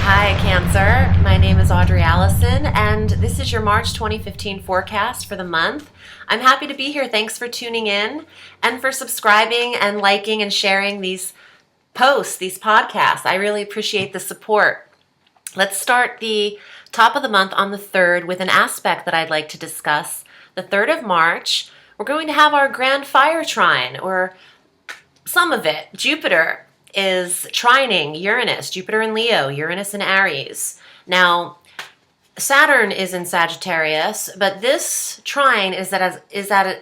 Hi, Cancer. My name is Audrey, Alison, and this is your March 2015 forecast for the month. I'm happy to be here. Thanks for tuning in and for subscribing and liking and sharing these posts, these podcasts. I really appreciate the support. Let's start the top of the month on the 3rd with an aspect that I'd like to discuss. The 3rd of March, we're going to have our grand fire trine, or some of it. Jupiter is trining Uranus, Jupiter in Leo, Uranus in Aries. Now, Saturn is in Sagittarius, but this trine is at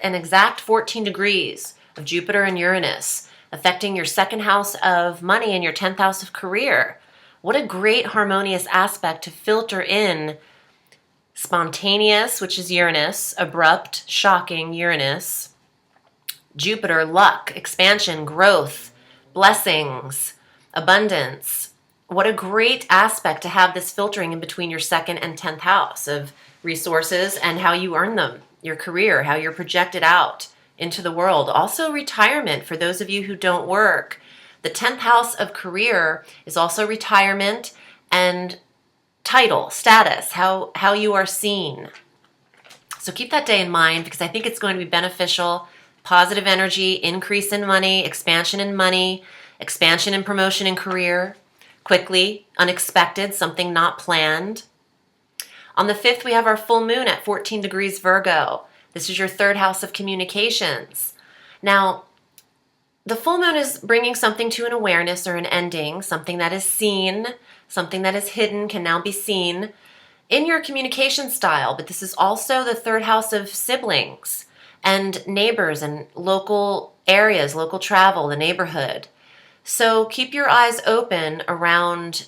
an exact 14 degrees of Jupiter and Uranus, affecting your second house of money and your 10th house of career. What a great harmonious aspect to filter in spontaneous, which is Uranus, abrupt, shocking Uranus, Jupiter, luck, expansion, growth, blessings, abundance. What a great aspect to have this filtering in between your 2nd and 10th house of resources and how you earn them, your career, how you're projected out into the world. Also retirement for those of you who don't work. The 10th house of career is also retirement and title, status, how you are seen. So keep that day in mind because I think it's going to be beneficial. Positive energy, increase in money, expansion in promotion in career, quickly, unexpected, something not planned. On the 5th, we have our full moon at 14 degrees Virgo. This is your 3rd house of communications. Now, the full moon is bringing something to an awareness or an ending, something that is seen, something that is hidden can now be seen in your communication style, but this is also the 3rd house of siblings and neighbors and local areas, local travel, the neighborhood. So keep your eyes open around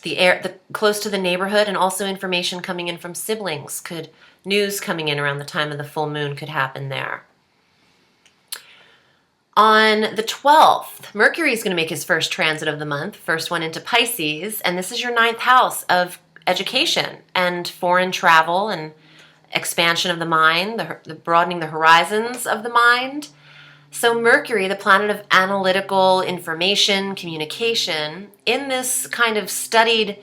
the close to the neighborhood, and also information coming in from siblings. News coming in around the time of the full moon could happen there. On the 12th, Mercury is going to make his first transit of the month, first one into Pisces, and this is your 9th house of education and foreign travel and expansion of the mind, the broadening the horizons of the mind. So Mercury, the planet of analytical information, communication, in this kind of studied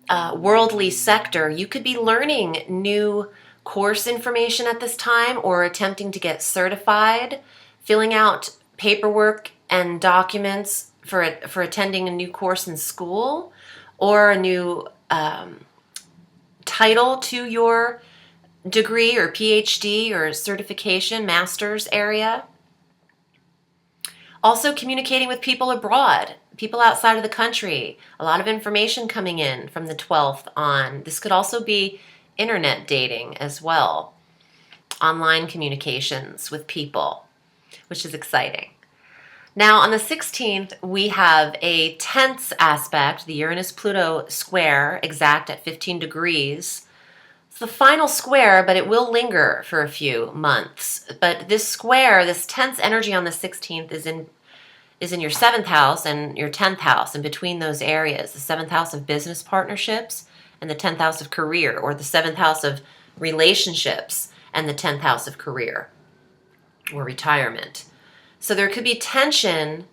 worldly sector, you could be learning new course information at this time or attempting to get certified, filling out paperwork and documents for attending a new course in school or a new title to your degree or PhD or certification, master's area. Also communicating with people abroad, people outside of the country. A lot of information coming in from the 12th on. This could also be internet dating as well. Online communications with people, which is exciting. Now on the 16th, we have a tense aspect, the Uranus-Pluto square, exact at 15 degrees. It's the final square, but it will linger for a few months. But this square, this tense energy on the 16th is in your 7th house and your 10th house, and between those areas, the 7th house of business partnerships and the 10th house of career, or the 7th house of relationships and the 10th house of career or retirement. So there could be tension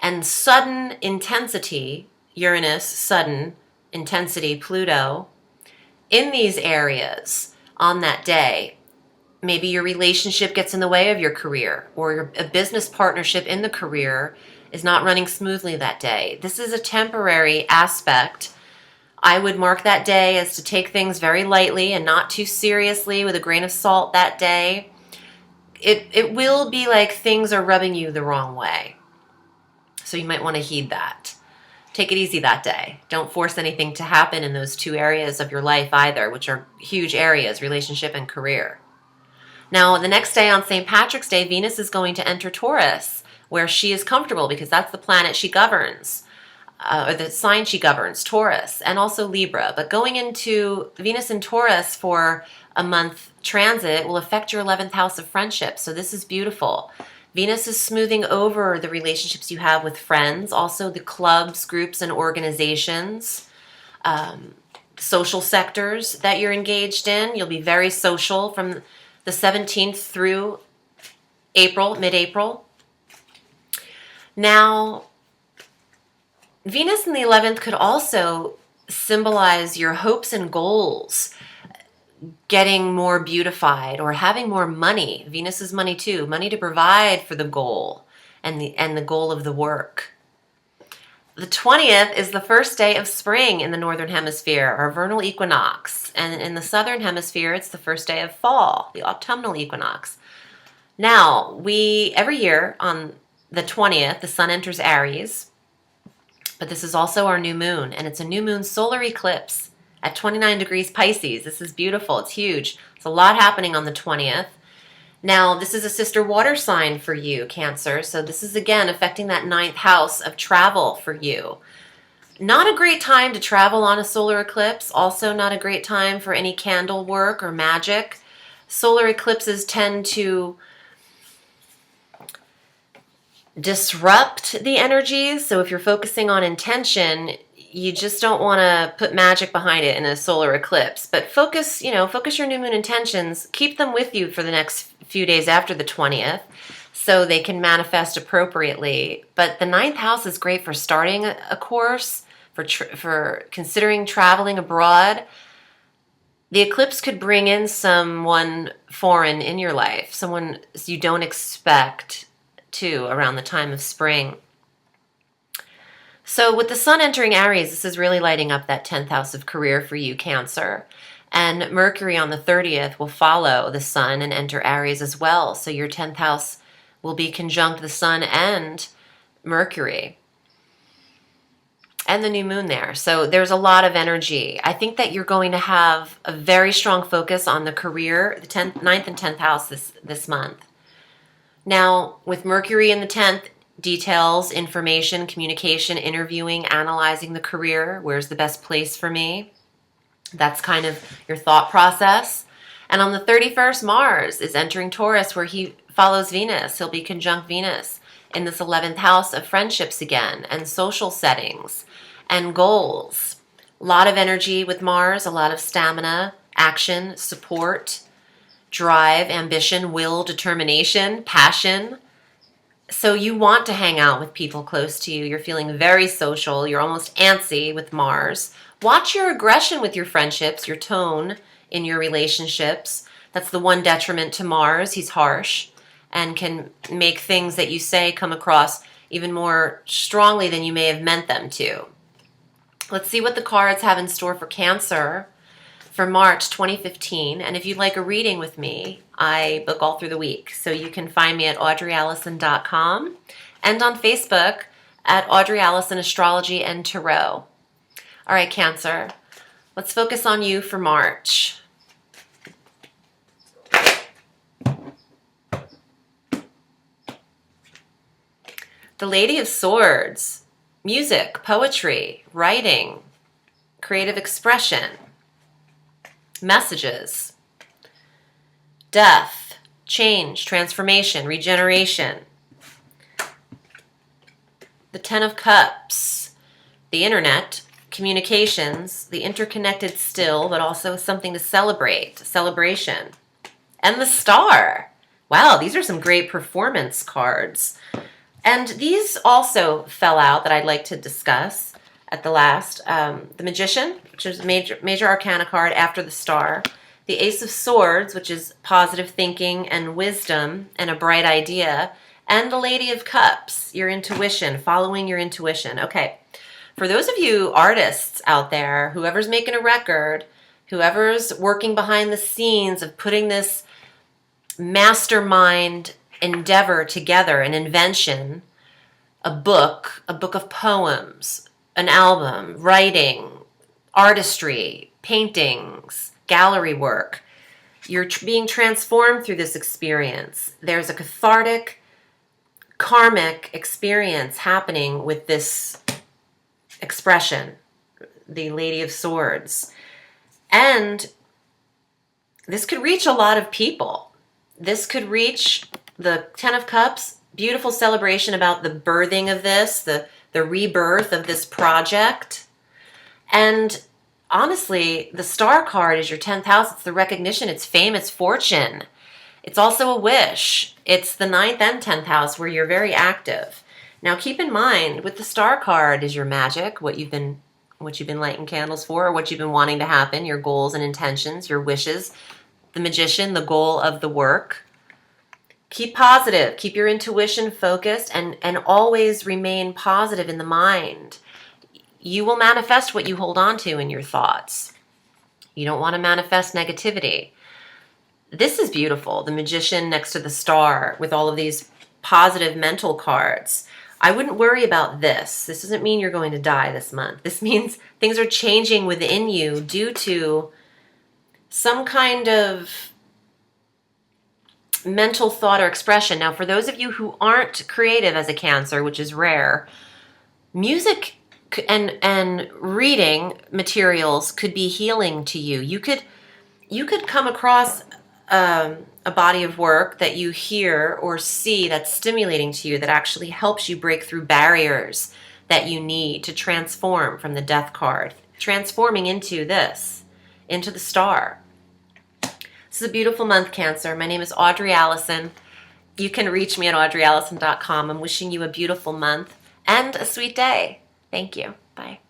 and sudden intensity, Uranus, sudden intensity, Pluto, in these areas on that day. Maybe your relationship gets in the way of your career, or a business partnership in the career is not running smoothly that day. This is a temporary aspect. I would mark that day as to take things very lightly and not too seriously, with a grain of salt that day. It will be like things are rubbing you the wrong way. So you might want to heed that. Take it easy that day. Don't force anything to happen in those two areas of your life either, which are huge areas, relationship and career. Now, the next day on St. Patrick's Day, Venus is going to enter Taurus, where she is comfortable because that's the planet she governs, or the sign she governs, Taurus, and also Libra. But going into Venus in Taurus for a month transit will affect your 11th house of friendship. So this is beautiful. Venus is smoothing over the relationships you have with friends, also the clubs, groups, and organizations, social sectors that you're engaged in. You'll be very social from the 17th through April, mid-April. Now, Venus in the 11th could also symbolize your hopes and goals getting more beautified or having more money. Venus is money too, money to provide for the goal and the goal of the work. The 20th is the first day of spring in the Northern Hemisphere, our vernal equinox. And in the Southern Hemisphere, it's the first day of fall, the autumnal equinox. Now, every year on the 20th, the sun enters Aries, but this is also our new moon, and it's a new moon solar eclipse at 29 degrees Pisces. This is beautiful. It's huge. There's a lot happening on the 20th. Now, this is a sister water sign for you, Cancer. So this is, again, affecting that 9th house of travel for you. Not a great time to travel on a solar eclipse. Also not a great time for any candle work or magic. Solar eclipses tend to disrupt the energies. So if you're focusing on intention, you just don't want to put magic behind it in a solar eclipse. But focus your new moon intentions. Keep them with you for the next few days after the 20th so they can manifest appropriately. But the 9th house is great for starting a course, for considering traveling abroad. The eclipse could bring in someone foreign in your life, someone you don't expect to around the time of spring. So with the sun entering Aries, this is really lighting up that 10th house of career for you, Cancer. And Mercury on the 30th will follow the sun and enter Aries as well. So your 10th house will be conjunct the sun and Mercury. And the new moon there. So there's a lot of energy. I think that you're going to have a very strong focus on the career, the 9th and 10th house this month. Now, with Mercury in the 10th, details, information, communication, interviewing, analyzing the career. Where's the best place for me? That's kind of your thought process. And on the 31st, Mars is entering Taurus, where he follows Venus. He'll be conjunct Venus in this 11th house of friendships again, and social settings and goals. A lot of energy with Mars, a lot of stamina, action, support, drive, ambition, will, determination, passion. So you want to hang out with people close to you. You're feeling very social. You're almost antsy with Mars. Watch your aggression with your friendships, your tone in your relationships. That's the one detriment to Mars. He's harsh and can make things that you say come across even more strongly than you may have meant them to. Let's see what the cards have in store for Cancer for March 2015. And if you'd like a reading with me, I book all through the week. So you can find me at audreyallison.com and on Facebook at Audrey Alison Astrology and Tarot. All right, Cancer, let's focus on you for March. The Lady of Swords, music, poetry, writing, creative expression, messages, death, change, transformation, regeneration. The Ten of Cups, the internet, communications, the interconnected still, but also something to celebrate, celebration. And the Star. Wow, these are some great performance cards. And these also fell out that I'd like to discuss at the last. The Magician, which is a major arcana card after the Star. The Ace of Swords, which is positive thinking and wisdom and a bright idea. And the Lady of Cups, your intuition, following your intuition. Okay, for those of you artists out there, whoever's making a record, whoever's working behind the scenes of putting this mastermind endeavor together, an invention, a book of poems, an album, writing, artistry, paintings, gallery work. You're being transformed through this experience. There's a cathartic, karmic experience happening with this expression, the Lady of Swords. And this could reach a lot of people. This could reach the Ten of Cups, beautiful celebration about the birthing of this, the rebirth of this project. And honestly, the Star card is your 10th house. It's the recognition, it's fame, it's fortune. It's also a wish. It's the 9th and 10th house where you're very active. Now keep in mind, with the Star card is your magic, what you've been what you've been lighting candles for, or what you've been wanting to happen, your goals and intentions, your wishes. The Magician, the goal of the work. Keep positive. Keep your intuition focused and always remain positive in the mind. You will manifest what you hold on to in your thoughts. You don't want to manifest negativity. This is beautiful. The Magician next to the Star with all of these positive mental cards. I wouldn't worry about this. This doesn't mean you're going to die this month. This means things are changing within you due to some kind of mental thought or expression. Now, for those of you who aren't creative as a Cancer, which is rare, music and reading materials could be healing to you. You could come across a body of work that you hear or see that's stimulating to you, that actually helps you break through barriers that you need to transform from the Death card, transforming into this, into the Star. This is a beautiful month, Cancer. My name is Audrey Alison. You can reach me at audreyallison.com. I'm wishing you a beautiful month and a sweet day. Thank you. Bye.